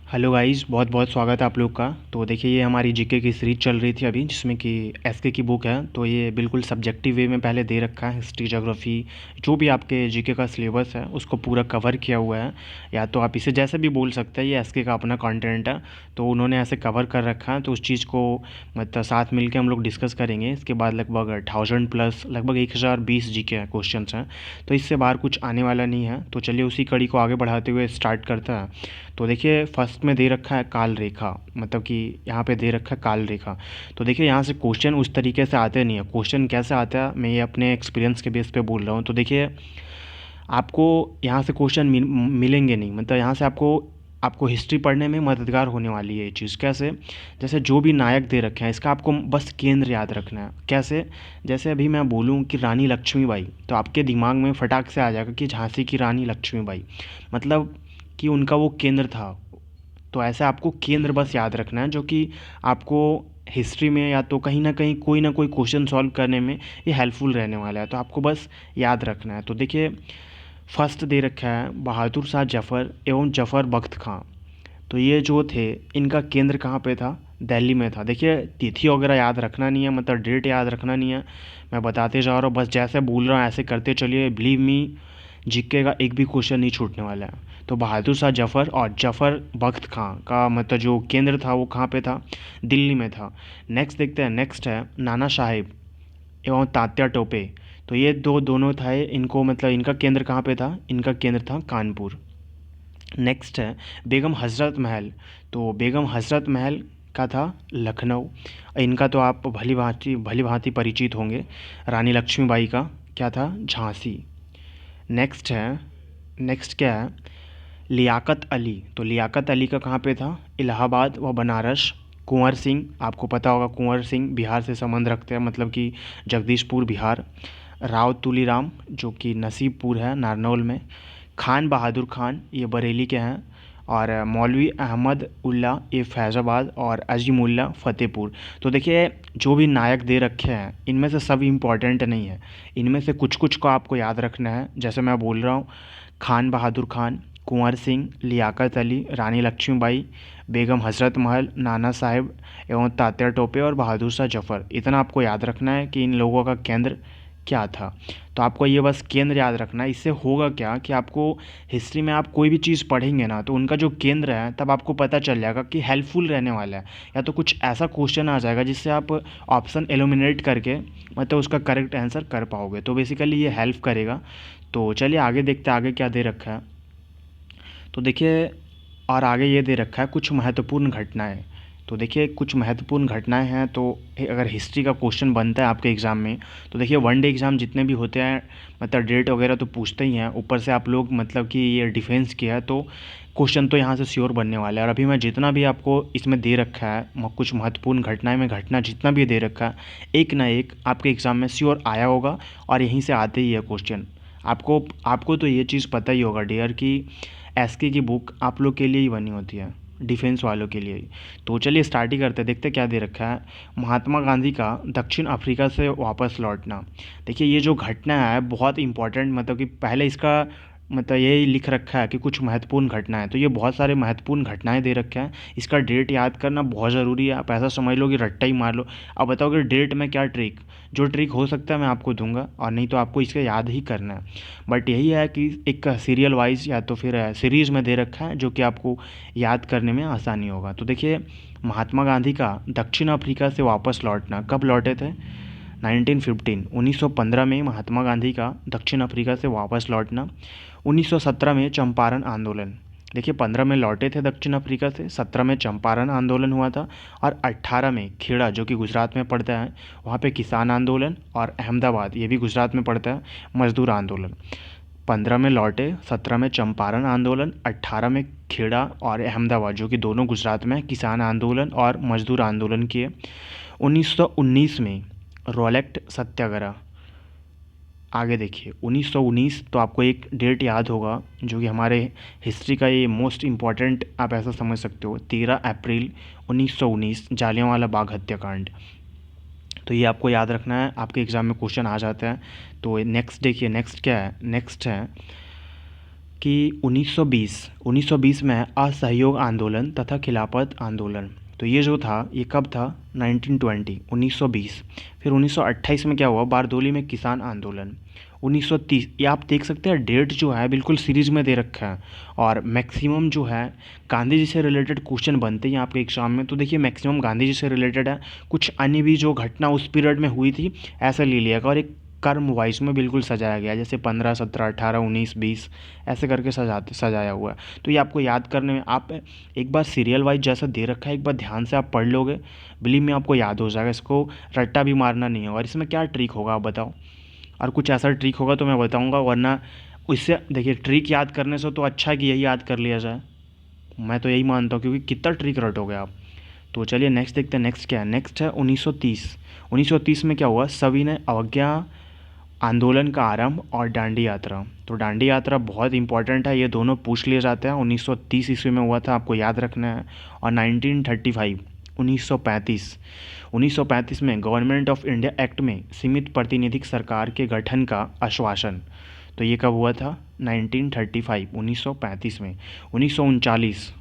Hello guys, बहुत बहुत स्वागत है आप लोग का। तो देखिए, ये हमारी जीके की सीरीज चल रही थी अभी, जिसमें कि एसके की बुक है। तो ये बिल्कुल सब्जेक्टिव वे में पहले दे रखा है, हिस्ट्री, ज्योग्राफी, जो भी आपके जीके का सिलेबस है उसको पूरा कवर किया हुआ है। या तो आप इसे जैसे भी बोल सकते हैं, ये एसके का अपना कंटेंट है। तो उन्होंने ऐसे कवर कर रखा है, तो उस चीज़ को मतलब साथ मिल के हम लोग डिस्कस करेंगे। इसके बाद लगभग 1000+ लगभग 1020 जीके क्वेश्चन हैं। तो इससे बाहर कुछ आने वाला नहीं है। तो चलिए उसी कड़ी को आगे बढ़ाते हुए स्टार्ट करता है। तो देखिए, फर्स्ट में दे रखा है काल रेखा, मतलब कि यहाँ पे दे रखा है काल रेखा। तो देखिए, यहाँ से क्वेश्चन उस तरीके से आते नहीं है। क्वेश्चन कैसे आता है, मैं ये अपने एक्सपीरियंस के बेस पे बोल रहा हूँ। तो देखिए, आपको यहाँ से क्वेश्चन मिलेंगे नहीं, मतलब यहाँ से आपको आपको हिस्ट्री पढ़ने में मददगार होने वाली है ये चीज़। कैसे? जैसे जो भी नायक दे रखे हैं, इसका आपको बस केंद्र याद रखना है। कैसे? जैसे अभी मैं बोलूँ कि रानी लक्ष्मीबाई, तो आपके दिमाग में फटाक से आ जाएगा कि झांसी की रानी लक्ष्मीबाई, मतलब कि उनका वो केंद्र था। तो ऐसे आपको केंद्र बस याद रखना है, जो कि आपको हिस्ट्री में या तो कहीं ना कोई क्वेश्चन सॉल्व करने में ये हेल्पफुल रहने वाला है। तो आपको बस याद रखना है। तो देखिए, फर्स्ट दे रखा है बहादुर शाह जफ़र एवं जफ़र बख्त खां। तो ये जो थे, इनका केंद्र कहाँ पे था? दिल्ली में था। देखिए, तिथि वगैरह याद रखना नहीं है, मतलब डेट याद रखना नहीं है। मैं बताते जा रहा हूँ, बस जैसे बोल रहा हूँ ऐसे करते चलिए। बिलीव मी, जीके का एक भी क्वेश्चन नहीं छूटने वाला है। तो बहादुर शाह जफ़र और जफ़र बख्त खां का मतलब जो केंद्र था वो कहाँ पे था? दिल्ली में था। नेक्स्ट देखते हैं। नेक्स्ट है नाना साहेब एवं तात्या टोपे। तो ये दोनों थे, इनको मतलब इनका केंद्र कहाँ पे था? इनका केंद्र था कानपुर। नेक्स्ट है बेगम हज़रत महल। तो बेगम हज़रत महल का था लखनऊ। इनका तो आप भली भांति परिचित होंगे। रानी लक्ष्मीबाई का क्या था? झांसी। नेक्स्ट है, नेक्स्ट क्या है? लियाकत अली। तो लियाकत अली का कहाँ पे था? इलाहाबाद व बनारस। कुंवर सिंह, आपको पता होगा कुंवर सिंह बिहार से संबंध रखते हैं, मतलब कि जगदीशपुर बिहार। राव तुलीराम, जो कि नसीबपुर है नारनौल में। खान बहादुर खान, ये बरेली के हैं। और मौलवी अहमद उल्ला, ये फैज़ाबाद। और अजीमुल्ला फ़तेहपुर। तो देखिए, जो भी नायक दे रखे हैं इनमें से सब इम्पॉर्टेंट नहीं है। इनमें से कुछ कुछ को आपको याद रखना है। जैसे मैं बोल रहा हूँ, खान बहादुर खान, कुंवर सिंह, लियाकत अली, रानी लक्ष्मीबाई, बेगम हज़रत महल, नाना साहेब एवं तात्या टोपे और बहादुर शाह जफ़र। इतना आपको याद रखना है कि इन लोगों का केंद्र क्या था। तो आपको ये बस केंद्र याद रखना है। इससे होगा क्या कि आपको हिस्ट्री में आप कोई भी चीज़ पढ़ेंगे ना, तो उनका जो केंद्र है तब आपको पता चल जाएगा कि हेल्पफुल रहने वाला है। या तो कुछ ऐसा क्वेश्चन आ जाएगा जिससे आप ऑप्शन एलिमिनेट करके मतलब उसका करेक्ट आंसर कर पाओगे। तो बेसिकली ये हेल्प करेगा। तो चलिए आगे देखते हैं आगे क्या दे रखा है। तो देखिए, और आगे ये दे रखा है कुछ महत्वपूर्ण घटनाएं। तो देखिए, कुछ महत्वपूर्ण घटनाएं हैं। तो अगर हिस्ट्री का क्वेश्चन बनता है आपके एग्ज़ाम में, तो देखिए वन डे एग्ज़ाम जितने भी होते हैं, मतलब डेट वगैरह तो पूछते ही हैं। ऊपर से आप लोग मतलब कि ये डिफेंस किया है, तो क्वेश्चन तो यहाँ से श्योर बनने वाला है। और अभी मैं जितना भी आपको इसमें दे रखा है, कुछ महत्वपूर्ण घटनाएं में घटना जितना भी दे रखा है, एक ना एक आपके एग्ज़ाम में श्योर आया होगा। और यहीं से आते ही है क्वेश्चन। आपको आपको तो ये चीज़ पता ही होगा डियर, कि एसके की बुक आप लोग के लिए ही बनी होती है, डिफेंस वालों के लिए ही। तो चलिए स्टार्ट ही करते हैं, देखते क्या दे रखा है। महात्मा गांधी का दक्षिण अफ्रीका से वापस लौटना। देखिए, ये जो घटना है बहुत इंपॉर्टेंट, मतलब कि पहले इसका मतलब यही लिख रखा है कि कुछ महत्वपूर्ण घटना है। तो ये बहुत सारे महत्वपूर्ण घटनाएं दे रखे हैं। इसका डेट याद करना बहुत ज़रूरी है। आप ऐसा समझ लो कि रट्टा ही मार लो। अब बताओ कि डेट में क्या ट्रिक, जो ट्रिक हो सकता है मैं आपको दूंगा, और नहीं तो आपको इसका याद ही करना है। बट यही है कि एक सीरियल वाइज या तो फिर सीरीज़ में दे रखा है, जो कि आपको याद करने में आसानी होगा। तो देखिए, महात्मा गांधी का दक्षिण अफ्रीका से वापस लौटना, कब लौटे थे? 1915 में महात्मा गांधी का दक्षिण अफ्रीका से वापस लौटना। 1917 में चंपारण आंदोलन। देखिए, 15 में लौटे थे दक्षिण अफ्रीका से, 17 में चंपारण आंदोलन हुआ था। और 18 में खेड़ा, जो कि गुजरात में पड़ता है, वहाँ पे किसान आंदोलन। और अहमदाबाद, ये भी गुजरात में पड़ता है, मजदूर आंदोलन। 15 में लौटे, 17 में चंपारण आंदोलन, 18 में खेड़ा और अहमदाबाद, जो कि दोनों गुजरात में, किसान आंदोलन और मजदूर आंदोलन किए। 1919 में रॉलेट सत्याग्रह। आगे देखिए, 1919, तो आपको एक डेट याद होगा जो कि हमारे हिस्ट्री का ये मोस्ट इम्पॉर्टेंट, आप ऐसा समझ सकते हो, 13 अप्रैल 1919, जालियांवाला बाग हत्याकांड। तो ये आपको याद रखना है, आपके एग्ज़ाम में क्वेश्चन आ जाता है। तो नेक्स्ट देखिए, नेक्स्ट क्या है? नेक्स्ट है कि 1920 में असहयोग आंदोलन तथा खिलाफत आंदोलन। तो ये जो था ये कब था? 1920 1920। फिर 1928 में क्या हुआ? बारदोली में किसान आंदोलन। 1930। ये आप देख सकते हैं डेट जो है बिल्कुल सीरीज में दे रखा है, और मैक्सिमम जो है गांधी जी से रिलेटेड क्वेश्चन बनते हैं आपके एग्जाम में। तो देखिए मैक्सिमम गांधी जी से रिलेटेड है, कुछ अन्य भी जो घटना उस पीरियड में हुई थी ऐसा ले लिया गया, और एक कर्म वाइज में बिल्कुल सजाया गया, जैसे 15 17 18 19 20 ऐसे करके सजाया हुआ है। तो ये आपको याद करने में, आप एक बार सीरियल वाइज जैसा दे रखा है एक बार ध्यान से आप पढ़ लोगे, बिलीव में आपको याद हो जाएगा। इसको रट्टा भी मारना नहीं है। और इसमें क्या ट्रिक होगा आप बताओ? और कुछ ऐसा ट्रिक होगा तो मैं बताऊंगा, वरना इससे देखिए ट्रिक याद करने से तो अच्छा है कि यही याद कर लिया जाए। मैं तो यही मानता हूँ, क्योंकि कितना ट्रिक रटोगे आप। तो चलिए नेक्स्ट देखते हैं। नेक्स्ट क्या है? नेक्स्ट है 1930। 1930 में क्या हुआ? सविनय अवज्ञा आंदोलन का आरंभ और दांडी यात्रा। तो दांडी यात्रा बहुत इंपॉर्टेंट है, ये दोनों पूछ लिए जाते हैं। 1930 ईस्वी में हुआ था, आपको याद रखना है। और 1935 1935 में गवर्नमेंट ऑफ इंडिया एक्ट में सीमित प्रतिनिधिक सरकार के गठन का आश्वासन। तो ये कब हुआ था? 1935 1935 में। 1939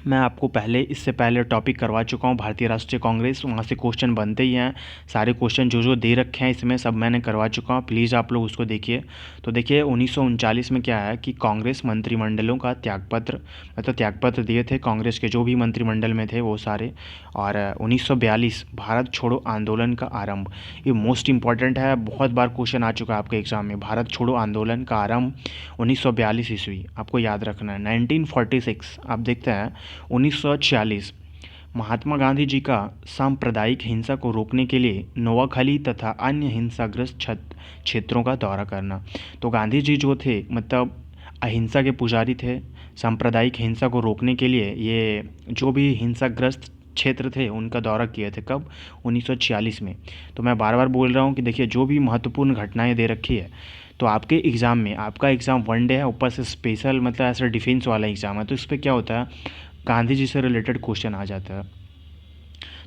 मैं आपको इससे पहले टॉपिक करवा चुका हूँ, भारतीय राष्ट्रीय कांग्रेस, वहाँ से क्वेश्चन बनते ही हैं। सारे क्वेश्चन जो जो दे रखे हैं इसमें सब मैंने करवा चुका हूँ, प्लीज़ आप लोग उसको देखिए। तो देखिए 1939 में क्या है कि कांग्रेस मंत्रिमंडलों का त्यागपत्र, मतलब त्यागपत्र दिए थे कांग्रेस के जो भी मंत्रिमंडल में थे वो सारे। और 1942 भारत छोड़ो आंदोलन का आरंभ। ये मोस्ट इंपॉर्टेंट है, बहुत बार क्वेश्चन आ चुका है आपके एग्जाम में। भारत छोड़ो आंदोलन का आरंभ 1942 ईस्वी, आपको याद रखना है। 1946 आप देखते हैं। 1946 महात्मा गांधी जी का सांप्रदायिक हिंसा को रोकने के लिए नोआखली तथा अन्य हिंसाग्रस्त क्षेत्रों का दौरा करना। तो गांधी जी जो थे मतलब अहिंसा के पुजारी थे। सांप्रदायिक हिंसा को रोकने के लिए ये जो भी हिंसाग्रस्त क्षेत्र थे उनका दौरा किए थे। कब? 1946 में। तो मैं बार बार बोल रहा हूँ कि देखिए जो भी महत्वपूर्ण घटनाएं दे रखी है, तो आपके एग्ज़ाम में, आपका एग्ज़ाम वन डे है, ऊपर से स्पेशल मतलब ऐसा डिफेंस वाला एग्ज़ाम है, तो इस पर क्या होता है गांधी जी से रिलेटेड क्वेश्चन आ जाता है।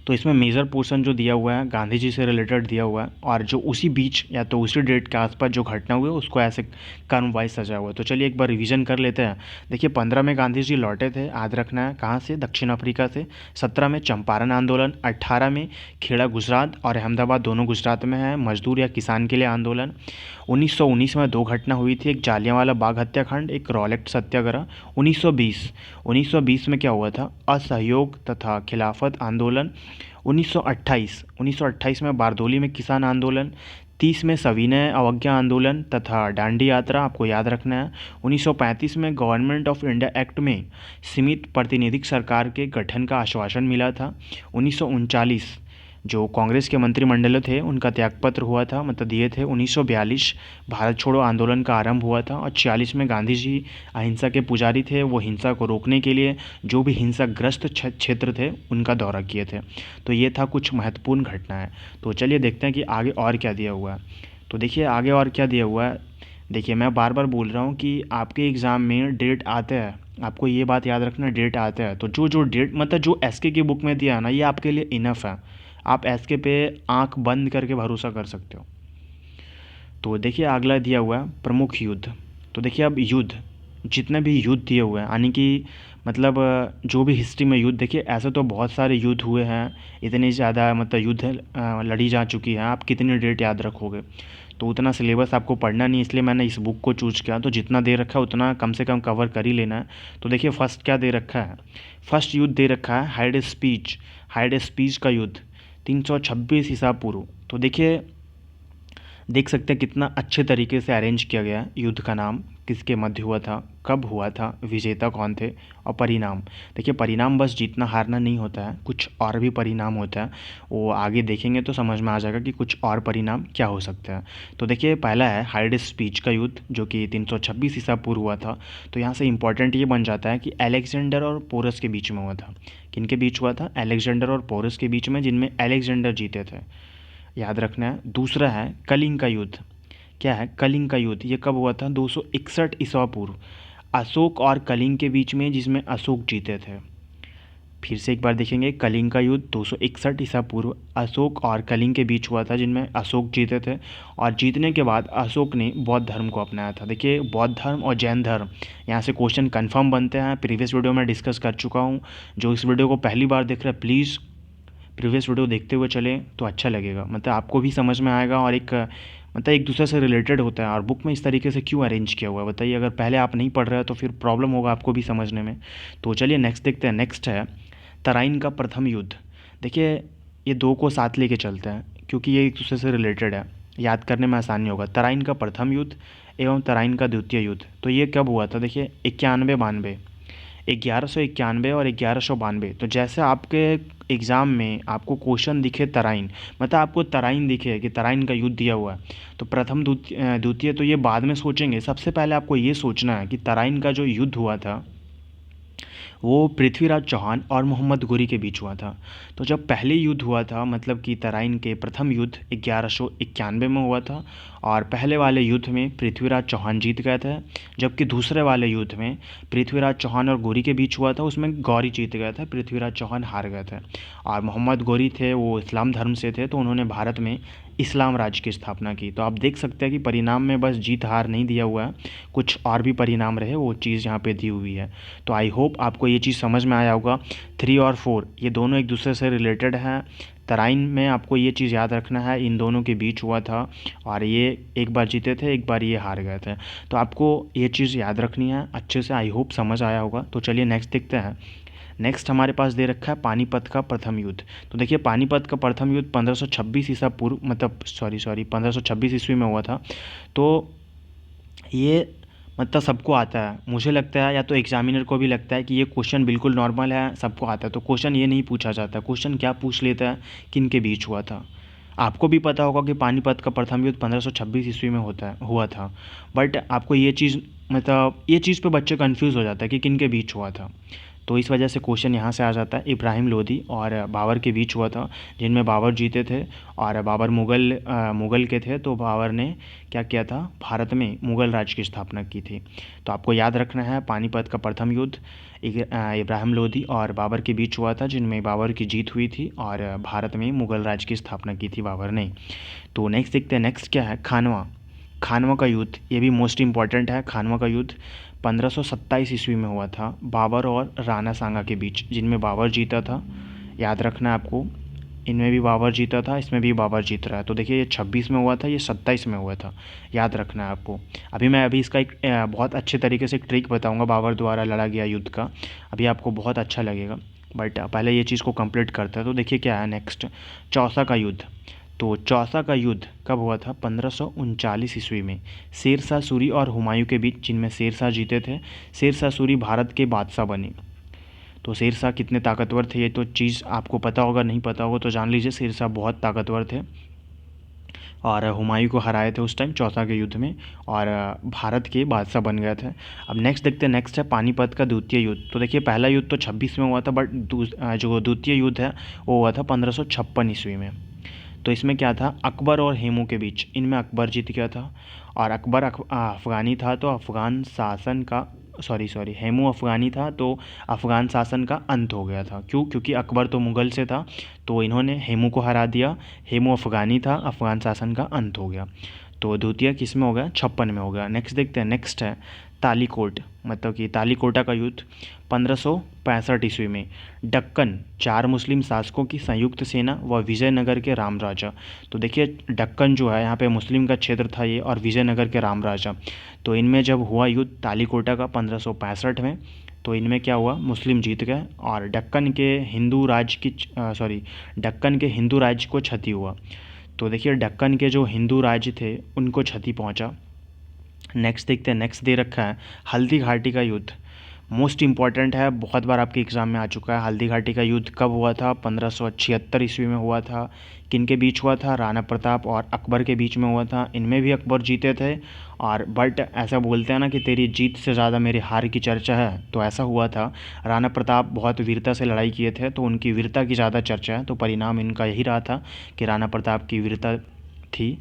तो इसमें मेजर पोर्शन जो दिया हुआ है गांधी जी से रिलेटेड दिया हुआ है, और जो उसी बीच या तो उसी डेट के आसपास जो घटना हुई है उसको ऐसे कर्म वाइज सजा हुआ है। तो चलिए एक बार रिवीजन कर लेते हैं। देखिए 15 में गांधी जी लौटे थे, याद रखना है, कहाँ से? दक्षिण अफ्रीका से। 17 में चंपारण आंदोलन। 18 में खेड़ा गुजरात और अहमदाबाद दोनों गुजरात में है, मजदूर या किसान के लिए आंदोलन। 1919 में दो घटना हुई थी, एक जालियांवाला बाग हत्याकांड, एक रॉलेट सत्याग्रह। 1920 में क्या हुआ था? असहयोग तथा खिलाफत आंदोलन। 1928 में बारदोली में किसान आंदोलन। 30 में सविनय अवज्ञा आंदोलन तथा दांडी यात्रा, आपको याद रखना है। 1935 में गवर्नमेंट ऑफ इंडिया एक्ट में सीमित प्रतिनिधिक सरकार के गठन का आश्वासन मिला था। 1939 जो कांग्रेस के मंत्रिमंडल थे उनका त्यागपत्र हुआ था, मतलब दिए थे। 1942 भारत छोड़ो आंदोलन का आरंभ हुआ था। और 46 में गांधी जी अहिंसा के पुजारी थे, वो हिंसा को रोकने के लिए जो भी हिंसाग्रस्त क्षेत्र थे उनका दौरा किए थे। तो ये था कुछ महत्वपूर्ण घटनाएं। तो चलिए देखते हैं कि आगे और क्या दिया हुआ है। तो देखिए आगे और क्या दिया हुआ है। देखिए मैं बार बार बोल रहा हूँ कि आपके एग्ज़ाम में डेट आते हैं, आपको ये बात याद रखना, डेट आते हैं। तो जो जो डेट मतलब जो एसके की बुक में दिया है ना, ये आपके लिए इनफ है। आप एसके पे आंख बंद करके भरोसा कर सकते हो। तो देखिए अगला दिया हुआ है प्रमुख युद्ध। तो देखिए अब युद्ध, जितने भी युद्ध दिए हुए हैं, यानी कि मतलब जो भी हिस्ट्री में युद्ध, देखिए ऐसे तो बहुत सारे युद्ध हुए हैं, इतनी ज़्यादा मतलब युद्ध लड़ी जा चुकी है, आप कितनी डेट याद रखोगे? तो उतना सिलेबस आपको पढ़ना नहीं, इसलिए मैंने इस बुक को चूज किया। तो जितना दे रखा है उतना कम से कम कवर कर ही लेना है। तो देखिए फर्स्ट क्या दे रखा है? फर्स्ट युद्ध दे रखा है हाइड स्पीच का युद्ध 326 ईसा पूर्व। तो देखिए देख सकते हैं कितना अच्छे तरीके से अरेंज किया गया है। युद्ध का नाम किसके मध्य हुआ था, कब हुआ था, विजेता कौन थे, और परिणाम। देखिए परिणाम बस जीतना हारना नहीं होता है, कुछ और भी परिणाम होता है, वो आगे देखेंगे तो समझ में आ जाएगा कि कुछ और परिणाम क्या हो सकते हैं। तो देखिए पहला है हाइड स्पीच का युद्ध, जो कि 326 ईसा पूर्व हुआ था। तो यहाँ से इंपॉर्टेंट ये बन जाता है कि अलेक्जेंडर और पोरस के बीच में हुआ था। किनके बीच हुआ था? अलेक्जेंडर और पोरस के बीच में, जिनमें अलेक्जेंडर जीते थे, याद रखना है। दूसरा है कलिंग का युद्ध। क्या है कलिंग का युद्ध? ये कब हुआ था? 261 ईसा पूर्व, अशोक और कलिंग के बीच में, जिसमें अशोक जीते थे। फिर से एक बार देखेंगे, कलिंग का युद्ध 261 ईसा पूर्व अशोक और कलिंग के बीच हुआ था, जिनमें अशोक जीते थे। और जीतने के बाद अशोक ने बौद्ध धर्म को अपनाया था। देखिए, बौद्ध धर्म और जैन धर्म, यहाँ से क्वेश्चन कंफर्म बनते हैं। प्रीवियस वीडियो में डिस्कस कर चुका हूँ। जो इस वीडियो को पहली बार देख रहे हैं, प्लीज़ प्रीवियस वीडियो देखते हुए चलें तो अच्छा लगेगा, मतलब आपको भी समझ में आएगा और एक दूसरे से रिलेटेड होता है। और बुक में इस तरीके से क्यों अरेंज किया हुआ है बताइए, अगर पहले आप नहीं पढ़ रहे हो तो फिर प्रॉब्लम होगा आपको भी समझने में। तो चलिए नेक्स्ट देखते हैं। नेक्स्ट है तराइन का प्रथम युद्ध। देखिए, ये दो को साथ लेके चलते हैं क्योंकि ये एक दूसरे से रिलेटेड है, याद करने में आसानी होगा। तराइन का प्रथम युद्ध एवं तराइन का द्वितीय युद्ध, तो ये कब हुआ था? देखिए 91-92, 1191 और 1192। तो जैसे आपके एग्ज़ाम में आपको क्वेश्चन दिखे तराइन, मतलब आपको तराइन दिखे कि तराइन का युद्ध दिया हुआ है, तो प्रथम द्वितीय तो ये बाद में सोचेंगे। सबसे पहले आपको ये सोचना है कि तराइन का जो युद्ध हुआ था वो पृथ्वीराज चौहान और मोहम्मद घुरी के बीच हुआ था। तो जब पहले युद्ध हुआ था, मतलब कि तराइन के प्रथम युद्ध 1191 में हुआ था, और पहले वाले युद्ध में पृथ्वीराज चौहान जीत गए थे। जबकि दूसरे वाले युद्ध में पृथ्वीराज चौहान और गौरी के बीच हुआ था, उसमें गौरी जीत गए थे, पृथ्वीराज चौहान हार गए थे। और मोहम्मद गौरी थे, वो इस्लाम धर्म से थे, तो उन्होंने भारत में इस्लाम राज्य की स्थापना की। तो आप देख सकते हैं कि परिणाम में बस जीत हार नहीं दिया हुआ है, कुछ और भी परिणाम रहे, वो चीज़ यहाँ पे दी हुई है। तो आई होप आपको ये चीज़ समझ में आया होगा। 3 और 4 ये दोनों एक दूसरे से रिलेटेड हैं। तराइन में आपको ये चीज़ याद रखना है, इन दोनों के बीच हुआ था और ये एक बार जीते थे, एक बार ये हार गए थे। तो आपको ये चीज़ याद रखनी है अच्छे से। आई होप समझ आया होगा। तो चलिए नेक्स्ट देखते हैं। नेक्स्ट हमारे पास दे रखा है पानीपत का प्रथम युद्ध। तो देखिए, पानीपत का प्रथम युद्ध 1526 ईसा पूर्व, मतलब सॉरी 1526 ईस्वी में हुआ था। तो ये मतलब सबको आता है, मुझे लगता है, या तो एग्जामिनर को भी लगता है कि ये क्वेश्चन बिल्कुल नॉर्मल है, सबको आता है। तो क्वेश्चन ये नहीं पूछा जाता। क्वेश्चन क्या पूछ लेता है, किन के बीच हुआ था। आपको भी पता होगा कि पानीपत का प्रथम युद्ध 1526 ईस्वी में हुआ था, बट आपको ये चीज़, मतलब ये चीज़ पे बच्चे कंफ्यूज हो जाता है कि किन के बीच हुआ था। तो इस वजह से क्वेश्चन यहाँ से आ जाता है। इब्राहिम लोदी और बाबर के बीच हुआ था, जिनमें बाबर जीते थे। और बाबर मुग़ल के थे, तो बाबर ने क्या किया था, भारत में मुग़ल राज्य की स्थापना की थी। तो आपको याद रखना है, पानीपत का प्रथम युद्ध इब्राहिम लोदी और बाबर के बीच हुआ था, जिनमें बाबर की जीत हुई थी और भारत में मुग़ल राज्य की स्थापना की थी बाबर ने। तो नेक्स्ट देखते हैं। नेक्स्ट क्या है, खानवा का युद्ध। ये भी मोस्ट इम्पॉर्टेंट है। खानवा का युद्ध 1527 ईस्वी में हुआ था, बाबर और राणा सांगा के बीच, जिनमें बाबर जीता था। याद रखना है आपको, इनमें भी बाबर जीता था, इसमें भी बाबर जीत रहा है। तो देखिए, ये 26 में हुआ था, ये 27 में हुआ था। याद रखना है आपको। मैं इसका एक बहुत अच्छे तरीके से एक ट्रिक बताऊंगा बाबर द्वारा लड़ा गया युद्ध का, अभी आपको बहुत अच्छा लगेगा। बट पहले ये चीज़ को कंप्लीट करते हैं। तो देखिए क्या है नेक्स्ट, चौसा का युद्ध। तो चौसा का युद्ध कब हुआ था? 1539 ईस्वी में शेरशाह सूरी और हुमायूं के बीच, जिनमें शेरशाह जीते थे। शेरशाह सूरी भारत के बादशाह बने। तो शेरशाह कितने ताकतवर थे, ये तो चीज़ आपको पता होगा, नहीं पता होगा तो जान लीजिए। शेरशाह बहुत ताकतवर थे और हुमायूं को हराए थे उस टाइम चौसा के युद्ध में, और भारत के बादशाह बन गए थे। अब नेक्स्ट देखते हैं। नेक्स्ट है पानीपत का द्वितीय युद्ध। तो देखिए, पहला युद्ध तो 26 में हुआ था, बट जो द्वितीय युद्ध है वो हुआ था 1556 ईस्वी में। तो इसमें क्या था, अकबर और हेमू के बीच। इनमें अकबर जीत गया था, और अकबर अफ़गानी था, तो अफ़गान शासन का सॉरी हेमू अफ़गानी था, तो अफ़गान शासन का अंत हो गया था। क्यों? क्योंकि अकबर तो मुग़ल से था, तो इन्होंने हेमू को हरा दिया। हेमू अफ़गानी था, अफ़गान शासन का अंत हो गया। तो द्वितीय किस में हो गया? 56 में हो गया। नेक्स्ट देखते हैं। नेक्स्ट है तालीकोट, मतलब कि तालीकोटा का युद्ध 1565 ईस्वी में। दक्कन, 4 मुस्लिम शासकों की संयुक्त सेना व विजयनगर के राम राजा। तो देखिए, दक्कन जो है यहाँ पे मुस्लिम का क्षेत्र था ये, और विजयनगर के राम राजा। तो इनमें जब हुआ युद्ध तालीकोटा का 1565 में, तो इनमें क्या हुआ, मुस्लिम जीत गए और दक्कन के हिंदू राज्य को क्षति हुआ। तो देखिए, दक्कन के जो हिंदू राज्य थे उनको क्षति पहुंचा। नेक्स्ट देखते हैं। नेक्स्ट दे रखा है हल्दी घाटी का युद्ध। मोस्ट इम्पॉर्टेंट है, बहुत बार आपके एग्ज़ाम में आ चुका है। हल्दी घाटी का युद्ध कब हुआ था? 1576 ईस्वी में हुआ था। किन के बीच हुआ था? राणा प्रताप और अकबर के बीच में हुआ था। इनमें भी अकबर जीते थे, और बट ऐसा बोलते हैं ना कि तेरी जीत से ज़्यादा मेरी हार की चर्चा है, तो ऐसा हुआ था। राणा प्रताप बहुत वीरता से लड़ाई किए थे, तो उनकी वीरता की ज़्यादा चर्चा है, तो परिणाम इनका यही रहा था कि राणा प्रताप की वीरता थी,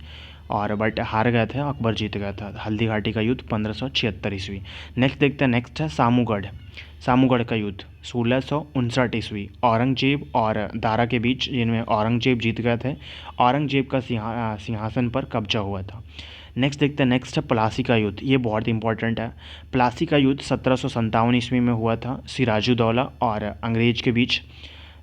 और बट हार गए थे, अकबर जीत गया था। हल्दी घाटी का युद्ध 1576 ईस्वी। नेक्स्ट देखते हैं। नेक्स्ट है सामूगढ़। सामूगढ़ का युद्ध 1659 ईस्वी, औरंगजेब और दारा के बीच, जिनमें औरंगजेब जीत गए थे। औरंगजेब का सिंहासन पर कब्जा हुआ था। नेक्स्ट देखते हैं, नेक्स्ट है प्लासी का युद्ध। ये बहुत इंपॉर्टेंट है। प्लासी का युद्ध 1757 ईस्वी में हुआ था सिराजुद्दौला और अंग्रेज के बीच,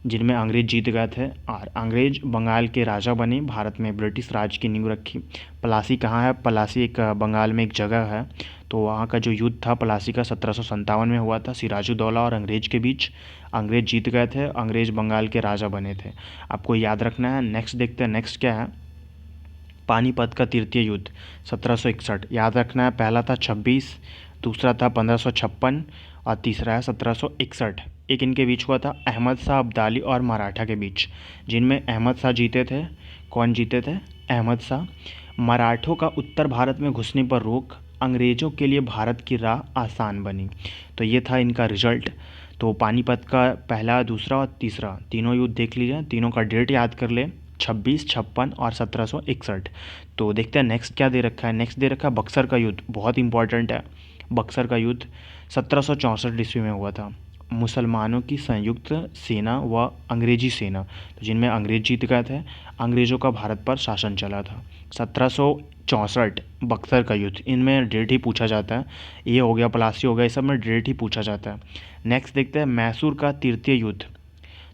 जिनमें अंग्रेज जीत गए थे और अंग्रेज बंगाल के राजा बने, भारत में ब्रिटिश राज की नींव रखी। प्लासी कहाँ है? प्लासी एक बंगाल में एक जगह है। तो वहाँ का जो युद्ध था प्लासी का 1757 में हुआ था सिराजुद्दौला और अंग्रेज के बीच। अंग्रेज जीत गए थे, अंग्रेज बंगाल के राजा बने थे। आपको याद रखना है। नेक्स्ट देखते हैं, नेक्स्ट क्या है? पानीपत का तृतीय युद्ध 1761। याद रखना है, पहला था 26, दूसरा था 1556 और तीसरा है 1761। एक इनके बीच हुआ था अहमद शाह अब्दाली और मराठा के बीच, जिनमें अहमद शाह जीते थे। कौन जीते थे? अहमद शाह। मराठों का उत्तर भारत में घुसने पर रोक, अंग्रेज़ों के लिए भारत की राह आसान बनी। तो ये था इनका रिजल्ट। तो पानीपत का पहला, दूसरा और तीसरा तीनों युद्ध देख लीजिए, तीनों का डेट याद कर ले, 26, 56 और 1761। तो देखते हैं नेक्स्ट क्या दे रखा है। नेक्स्ट दे रखा है बक्सर का युद्ध, बहुत इंपॉर्टेंट है। बक्सर का युद्ध 1764 ईस्वी में हुआ था। मुसलमानों की संयुक्त सेना व अंग्रेजी सेना, तो जिनमें अंग्रेज जीत गए थे, अंग्रेज़ों का भारत पर शासन चला था। 1764 बक्सर का युद्ध, इनमें डेट ही पूछा जाता है। ये हो गया, प्लासी हो गया, इस सब में डेट ही पूछा जाता है। नेक्स्ट देखते हैं मैसूर का तृतीय युद्ध।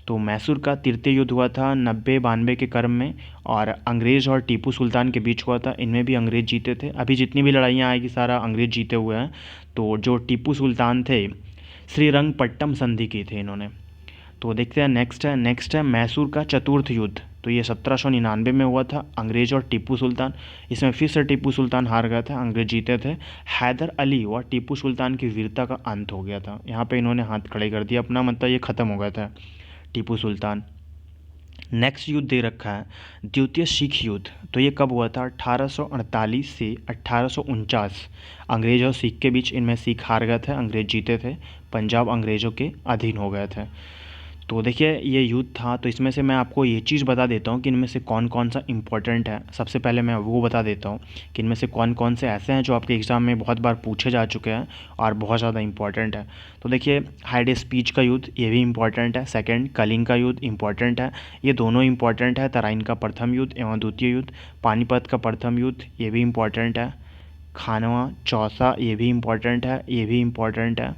तो मैसूर का तृतीय युद्ध हुआ था 90-92 के क्रम में और अंग्रेज़ और टीपू सुल्तान के बीच हुआ था। इनमें भी अंग्रेज़ जीते थे। अभी जितनी भी लड़ाइयाँ आएगी सारा अंग्रेज़ जीते हुए हैं। तो जो टीपू सुल्तान थे, श्रीरंगपट्टम संधि की थे इन्होंने। तो देखते हैं नेक्स्ट है मैसूर का चतुर्थ युद्ध। तो ये 1799 में हुआ था, अंग्रेज और टीपू सुल्तान। इसमें फिर से टीपू सुल्तान हार गए थे, अंग्रेज जीते थे। हैदर अली व टीपू सुल्तान की वीरता का अंत हो गया था। यहाँ पे इन्होंने हाथ खड़े कर दिया अपना, मतलब ये ख़त्म हो गया था टीपू सुल्तान। नेक्स्ट युद्ध दे रखा है द्वितीय सिख युद्ध। तो ये कब हुआ था? 1848 से 1849, अंग्रेज और सिख के बीच। इनमें सिख हार गए थे, अंग्रेज जीते थे। पंजाब अंग्रेज़ों के अधीन हो गए थे। तो देखिए ये युद्ध था। तो इसमें से मैं आपको ये चीज़ बता देता हूँ कि इनमें से कौन कौन सा इंपॉर्टेंट है। सबसे पहले मैं वो बता देता हूँ कि इनमें से कौन कौन से ऐसे हैं जो आपके एग्ज़ाम में बहुत बार पूछे जा चुके हैं और बहुत ज़्यादा इंपॉर्टेंट है। तो देखिए हाइड स्पीच का युद्ध, ये भी इंपॉर्टेंट है। सेकंड, कलिंग का युद्ध इंपॉर्टेंट है, ये दोनों इंपॉर्टेंट है। तराइन का प्रथम युद्ध एवं द्वितीय युद्ध। पानीपत का प्रथम युद्ध, ये भी इंपॉर्टेंट है। खानवा चौसा, ये भी इंपॉर्टेंट है, ये भी इंपॉर्टेंट है।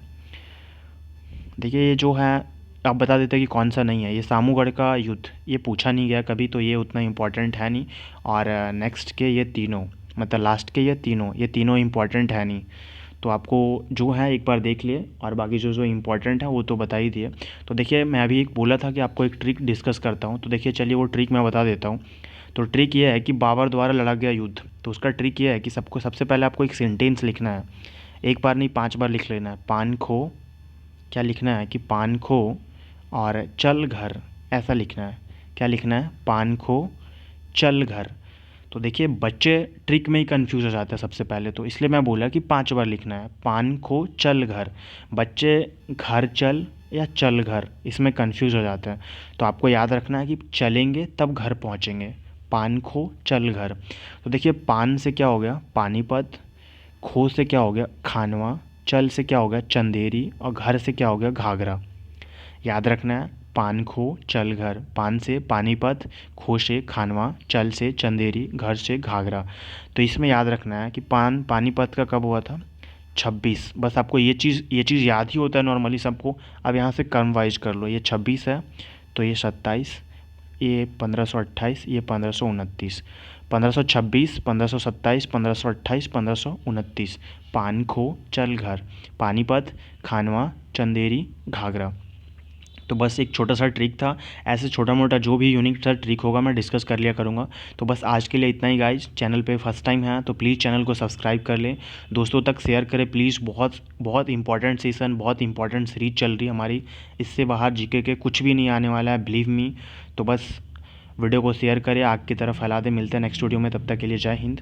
देखिए ये जो है, आप बता देते कि कौन सा नहीं है। ये सामूगढ़ का युद्ध, ये पूछा नहीं गया कभी, तो ये उतना इम्पोर्टेंट है नहीं। और नेक्स्ट के ये तीनों, मतलब लास्ट के ये तीनों इम्पोर्टेंट है नहीं। तो आपको जो है एक बार देख लिए और बाकी जो जो इम्पोर्टेंट है वो तो बता ही दिए। तो देखिए मैं अभी एक बोला था कि आपको एक ट्रिक डिस्कस करता हूँ, तो देखिए चलिए वो ट्रिक मैं बता देता हूँ। तो ट्रिक ये है कि बाबर द्वारा लड़ा गया युद्ध। तो उसका ट्रिक ये है कि सबसे पहले आपको एक सेंटेंस लिखना है, एक बार नहीं 5 बार लिख लेना है। पान खो, क्या लिखना है कि पान खो और चल घर, ऐसा लिखना है। क्या लिखना है? पान खो चल घर। तो देखिए बच्चे ट्रिक में ही कंफ्यूज हो जाते हैं सबसे पहले, तो इसलिए मैं बोला कि 5 बार लिखना है। पान खो चल घर। बच्चे घर चल या चल घर, इसमें कंफ्यूज हो जाते हैं। तो आपको याद रखना है कि चलेंगे तब घर पहुंचेंगे। पान खो चल घर। तो देखिए पान से क्या हो गया? पानीपत। खो से क्या हो गया? खानवा। चल से क्या हो गया? चंदेरी। और घर से क्या हो गया? घाघरा। याद रखना है, पान खो चल घर। पान से पानीपत, खो से खानवा, चल से चंदेरी, घर से घाघरा। तो इसमें याद रखना है कि पानीपत का कब हुआ था? 26। बस आपको ये चीज़ याद ही होता है नॉर्मली सबको। अब यहाँ से क्रम वाइज कर लो, ये 26 है तो ये 27, ये 1528, ये 1529। 1526, 1527, 1528, 1529। पान खो चल घर, पानीपत, खानवा, चंदेरी, घाघरा। तो बस एक छोटा सा ट्रिक था। ऐसे छोटा मोटा जो भी यूनिक सा ट्रिक होगा मैं डिस्कस कर लिया करूँगा। तो बस आज के लिए इतना ही गाइज। चैनल पे फर्स्ट टाइम है तो प्लीज़ चैनल को सब्सक्राइब कर लें, दोस्तों तक शेयर करें प्लीज़। बहुत बहुत इंपॉर्टेंट सेशन, बहुत इंपॉर्टेंट सीरीज चल रही है हमारी। इससे बाहर जीके के कुछ भी नहीं आने वाला है, बिलीव मी। तो बस वीडियो को शेयर करें, आग की तरफ फैला दें। मिलते हैं नेक्स्ट वीडियो में, तब तक के लिए जय हिंद।